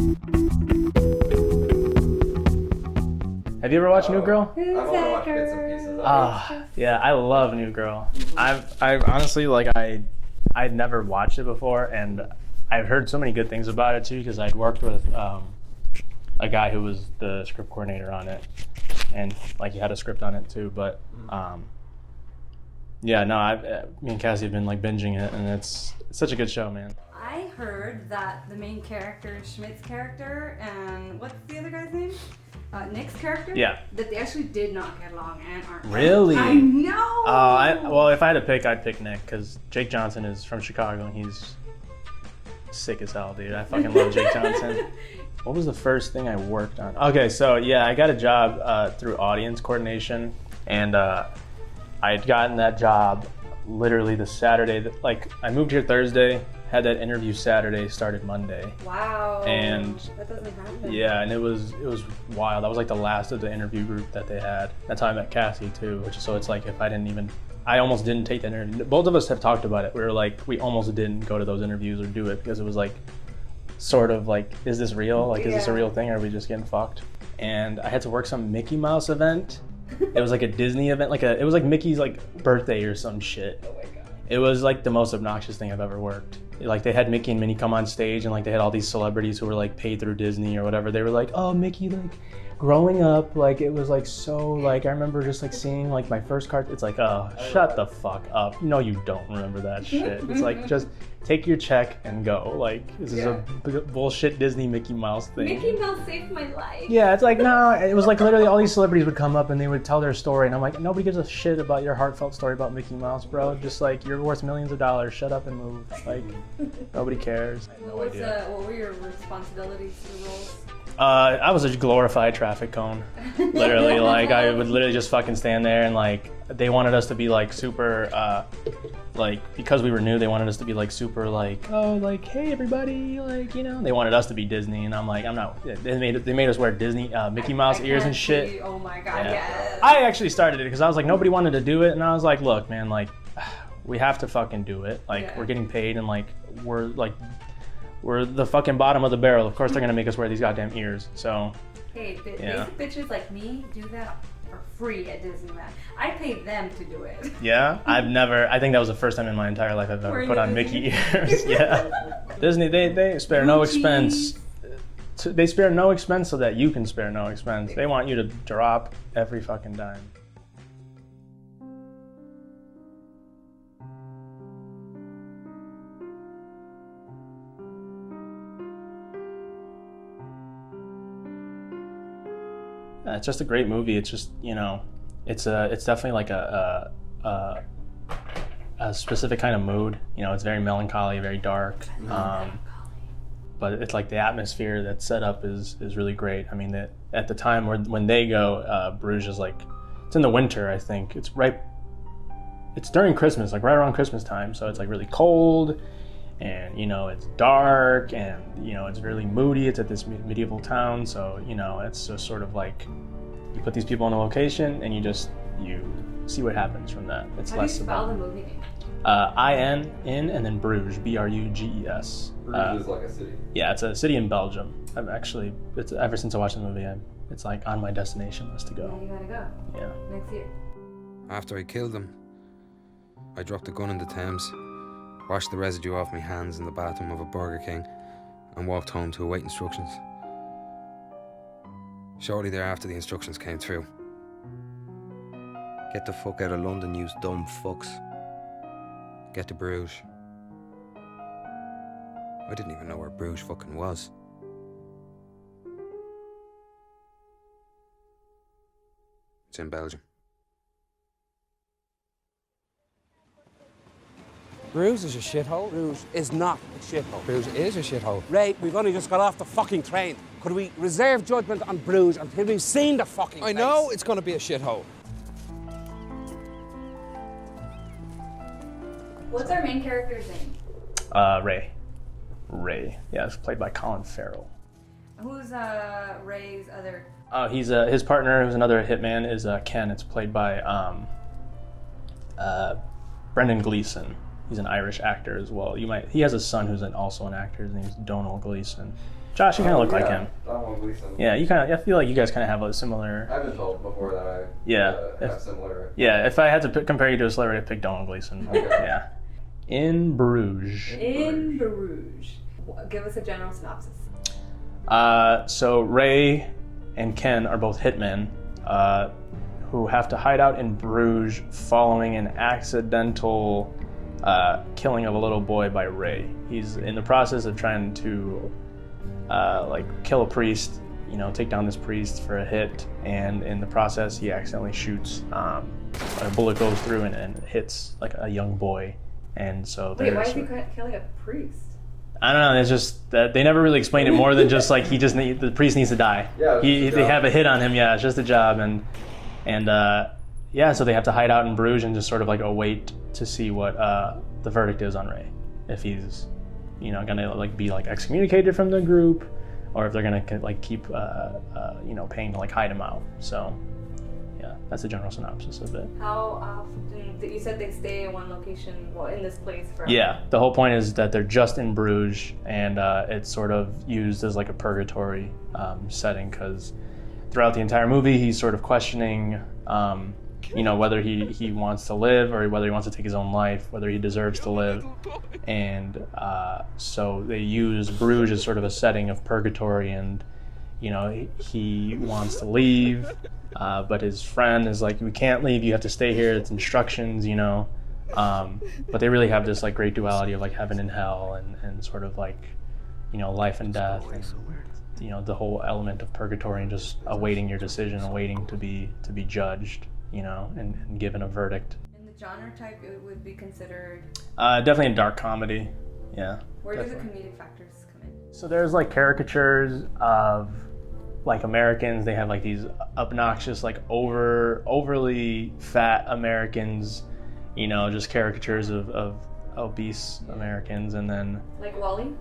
Have you ever watched New Girl? I've only watched bits and pieces. Yeah, I love New Girl. I've honestly I'd never watched it before, and I've heard so many good things about it too because I'd worked with a guy who was the script coordinator on it, and like he had a script on it too. But me and Cassie have been like binging it, and it's such a good show, man. I heard that the main character, Schmidt's character, and what's the other guy's name? Nick's character? Yeah. That they actually did not get along and aren't. Really? I know! Well, if I had to pick, I'd pick Nick, because Jake Johnson is from Chicago, and he's sick as hell, dude. I fucking love Jake Johnson. What was the first thing I worked on? Okay, so yeah, I got a job through audience coordination, and I had gotten that job literally the Saturday that, like, I moved here Thursday, had that interview Saturday, started Monday. Wow. And that doesn't happen. Yeah, and it was wild. I was like the last of the interview group that they had. That's how I met Cassie too, so it's like if I almost didn't take that interview. Both of us have talked about it. We were like, we almost didn't go to those interviews or do it because it was like, sort of like, is this real? Like, is this a real thing, or are we just getting fucked? And I had to work some Mickey Mouse event. It was like a Disney event, it was like Mickey's like birthday or some shit. Oh my god. It was like the most obnoxious thing I've ever worked. Like they had Mickey and Minnie come on stage, and like they had all these celebrities who were like paid through Disney or whatever. They were like, oh, Mickey, like growing up, like it was like so, like I remember just like seeing like my first card. It's like, oh, shut the fuck up. No, you don't remember that shit. It's like, just take your check and go. Like, this is a bullshit Disney Mickey Mouse thing. Mickey Mouse saved my life. Yeah, it's like, no, it was like literally all these celebrities would come up and they would tell their story, and I'm like, nobody gives a shit about your heartfelt story about Mickey Mouse, bro. Just like, you're worth millions of dollars. Shut up and move. Like, nobody cares. I had no idea. What were your responsibilities for the roles? I was a glorified traffic cone. Literally, like I would literally just fucking stand there, and like they wanted us to be like super, like because we were new, they wanted us to be like super like, oh, like hey everybody, like, you know, they wanted us to be Disney, and I'm like, I'm not. They made us wear Disney Mickey Mouse ears and shit. Oh my god, yes. I actually started it because I was like, nobody wanted to do it, and I was like, look, man, like we have to fucking do it. Like we're getting paid, and like we're the fucking bottom of the barrel. Of course they're gonna make us wear these goddamn ears. So hey, basic bitches like me do that for free at Disneyland. I paid them to do it. Yeah, I think that was the first time in my entire life I've ever put on Mickey ears. Yeah. Disney, they spare no expense. They spare no expense so that you can spare no expense. They want you to drop every fucking dime. It's just a great movie. It's just, you know, it's definitely like a specific kind of mood. You know, it's very melancholy, very dark. But it's like the atmosphere that's set up is really great. I mean, at the time when they go, Bruges is like, it's in the winter, I think. It's during Christmas, like right around Christmas time. So it's like really cold, and, you know, it's dark, and, you know, it's really moody. It's at this medieval town, so, you know, it's just sort of like you put these people in a location and you see what happens from that. It's How less do you spell about the movie name? I-N and then Bruges, B-R-U-G-E-S. Bruges is like a city. Yeah, it's a city in Belgium. It's ever since I watched the movie, it's like on my destination list to go. Yeah, you gotta go. Yeah. Next year. After I killed them, I dropped the gun in the Thames, washed the residue off my hands in the bathroom of a Burger King, and walked home to await instructions. Shortly thereafter, the instructions came through. Get the fuck out of London, you dumb fucks. Get to Bruges. I didn't even know where Bruges fucking was. It's in Belgium. Bruges is a shithole. Bruges is not a shithole. Bruges is a shithole. Ray, we've only just got off the fucking train. Could we reserve judgment on Bruges until we've seen the fucking I place? know it's going to be a shithole. What's our main character's name? Ray. Yeah, it's played by Colin Farrell. Who's Ray's other? He's his partner, who's another hitman, is Ken. It's played by Brendan Gleeson. He's an Irish actor as well. He has a son who's also an actor. His name's Donal Gleeson. Josh, you kind of look like him. Donald Gleason. Yeah, I feel like you guys kind of have a similar. I've been told before that I have similar. Yeah, if I had to compare you to a celebrity, I'd pick Donald Gleason. Okay. Yeah. In Bruges. In Bruges. Give us a general synopsis. So Ray and Ken are both hitmen who have to hide out in Bruges following an accidental killing of a little boy by Ray. He's in the process of trying to kill a priest, take down this priest for a hit, and in the process he accidentally shoots, a bullet goes through and hits like a young boy, and so Wait, why is he killing a priest? I don't know. It's just that they never really explained it more than just like the priest needs to die. Yeah, they have a hit on him. Yeah, it's just a job, and so they have to hide out in Bruges and just sort of like await to see what the verdict is on Ray, if he's gonna be excommunicated from the group, or if they're gonna keep paying to hide him out. So yeah, that's a general synopsis of it. How often, you said they stay in one location, in this place forever? Yeah, the whole point is that they're just in Bruges, and it's sort of used as like a purgatory setting, because throughout the entire movie he's sort of questioning whether he wants to live or whether he wants to take his own life, whether he deserves to live. And so they use Bruges as sort of a setting of purgatory, and he wants to leave, but his friend is like, we can't leave, you have to stay here, it's instructions, but they really have this great duality of heaven and hell, and sort of life and death, and the whole element of purgatory, and just awaiting your decision, awaiting to be judged, and given a verdict. And the genre type, it would be considered? Definitely a dark comedy, yeah. Where definitely. do the comedic factors come in? So there's caricatures of Americans. They have these obnoxious, overly fat Americans, just caricatures of obese Americans, and then Like Wall-E?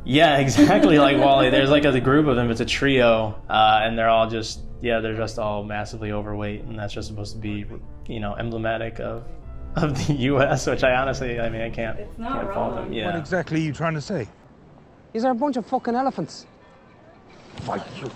yeah, exactly like Wall-E. There's a group of them. It's a trio, and they're all just they're just all massively overweight, and that's just supposed to be emblematic of the U.S., which I honestly, I can't. It's not can't fault wrong. them. Yeah. What exactly are you trying to say? These are a bunch of fucking elephants. Fight you.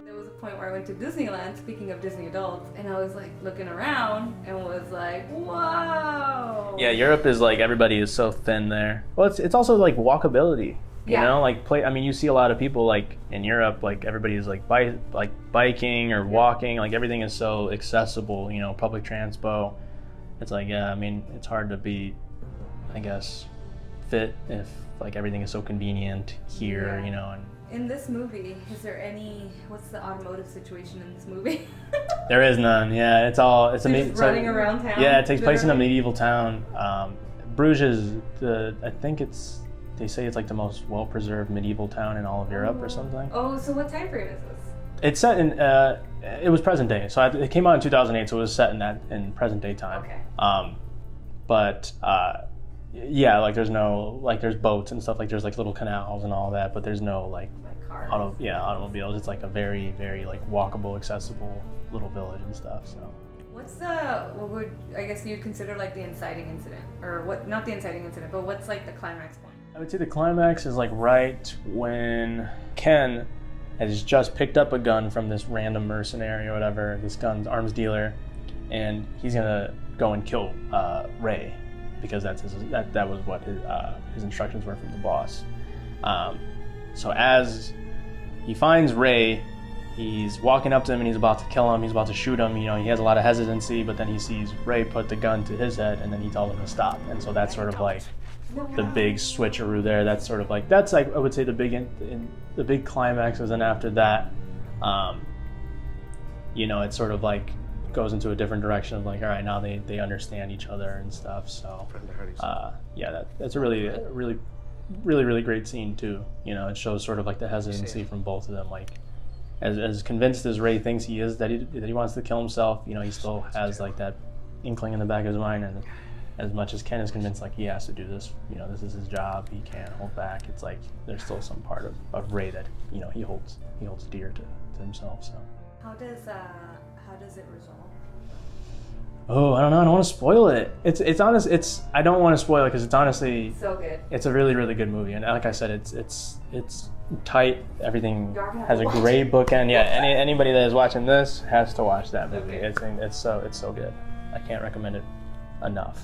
There was a point where I went to Disneyland, speaking of Disney adults, and I was looking around and was like, whoa! Yeah, Europe is everybody is so thin there. Well, it's also walkability. You know, you see a lot of people in Europe, everybody is biking or walking, everything is so accessible, public transpo. It's it's hard to be, I guess, fit if everything is so convenient here, and In this movie, is there what's the automotive situation in this movie? there is none. Yeah, it's running around town. Yeah, it takes place in a medieval town. Bruges is I think they say it's the most well-preserved medieval town in all of Europe or something. Oh, so what time frame is this? It's set in, it was present day. So it came out in 2008, so it was set in present day time. Okay. There's no, there's boats and stuff, there's little canals and all that, but there's no Cars. automobiles. It's a very, very walkable, accessible little village and stuff, so. What's what would, I guess you'd consider the inciting incident? Or what, not the inciting incident, but what's the climax point? I would say the climax is right when Ken has just picked up a gun from this random mercenary or whatever, this gun's arms dealer, and he's gonna go and kill Ray, because that was what his instructions were from the boss. So as he finds Ray, he's walking up to him and he's about to kill him, he's about to shoot him, he has a lot of hesitancy, but then he sees Ray put the gun to his head, and then he tells him to stop, and so that's sort of the big switcheroo there. That's sort of that's I would say the big climaxes, and after that, it sort of goes into a different direction of all right, now they understand each other and stuff. So that's a really great scene too. It shows sort of the hesitancy from both of them. As convinced as Ray thinks he is that he wants to kill himself, he still has that inkling in the back of his mind, and as much as Ken is convinced he has to do this, this is his job, he can't hold back. It's there's still some part of Ray that he holds dear to himself. So How does it resolve? Oh, I don't know. I don't want to spoil it. It's honest. I don't want to spoil it because it's honestly So good. It's a really, really good movie, and like I said, it's tight. Everything has a great bookend. Yeah, anybody that is watching this has to watch that movie. Okay. It's so good. I can't recommend it enough.